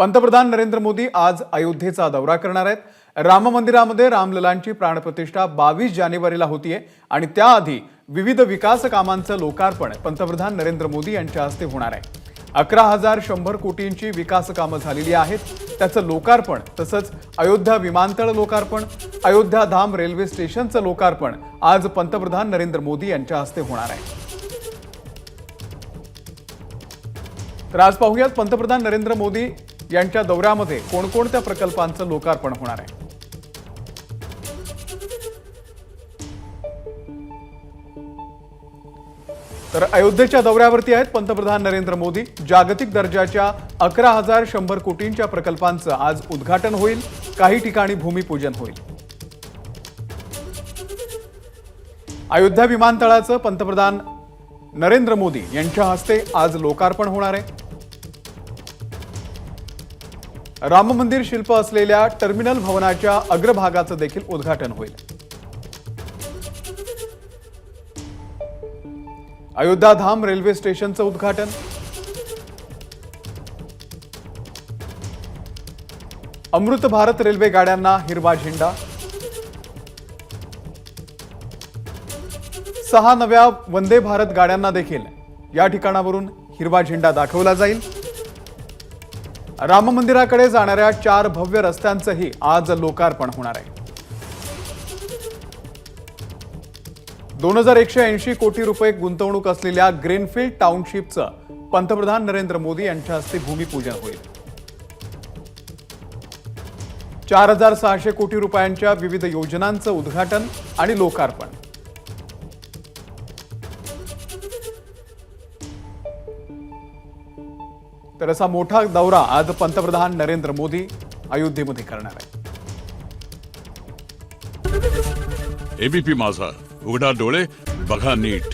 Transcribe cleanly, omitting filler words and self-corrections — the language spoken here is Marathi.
पंतप्रधान नरेंद्र मोदी आज अयोध्येचा दौरा करणार आहेत। राम मंदिरामध्ये रामललांची प्राणप्रतिष्ठा 22 जानेवारीला होतीये आणि त्याआधी विविध विकास कामांचं लोकार्पण पंतप्रधान नरेंद्र मोदी यांच्या हस्ते होणार आहे। 11,100 कोटींची विकास कामं झालेली आहेत, त्याचं लोकार्पण तसंच अयोध्या विमानतळ लोकार्पण, अयोध्या धाम रेल्वे स्टेशनचं लोकार्पण आज पंतप्रधान नरेंद्र मोदी यांच्या हस्ते होणार आहे। तर आज पाहूयात पंतप्रधान नरेंद्र मोदी यांच्या दौऱ्यामध्ये कोणकोणत्या प्रकल्पांचं लोकार्पण होणार आहे। तर अयोध्येच्या दौऱ्यावरती आहेत पंतप्रधान नरेंद्र मोदी। जागतिक दर्जाच्या 11,100 कोटींच्या प्रकल्पांचं आज उद्घाटन होईल, काही ठिकाणी भूमिपूजन होईल। अयोध्या विमानतळाचं पंतप्रधान नरेंद्र मोदी यांच्या हस्ते आज लोकार्पण होणार आहे। राम मंदिर शिल्प असलेल्या टर्मिनल भवनाच्या अग्रभागाचं देखील उद्घाटन होईल। अयोध्या धाम रेल्वे स्टेशनचं उद्घाटन, अमृत भारत रेल्वे गाड्यांना हिरवा झेंडा, 6 नव्या वंदे भारत गाड्यांना देखील या ठिकाणावरून हिरवा झेंडा दाखवला जाईल। राम मंदिराकडे जाणाऱ्या 4 भव्य रस्त्यांचंही आज लोकार्पण होणार आहे। 2,180 कोटी रुपये गुंतवणूक असलेल्या ग्रीनफील्ड टाउनशिपचं पंतप्रधान नरेंद्र मोदी यांच्या हस्ते भूमिपूजन होईल। 4,600 कोटी रुपयांच्या विविध योजनांचं उद्घाटन आणि लोकार्पण। तर असा मोठा दौरा आज पंतप्रधान नरेंद्र मोदी अयोध्येमध्ये करणार आहेत। एबीपी माझा, उघडा डोळे बघा नीट।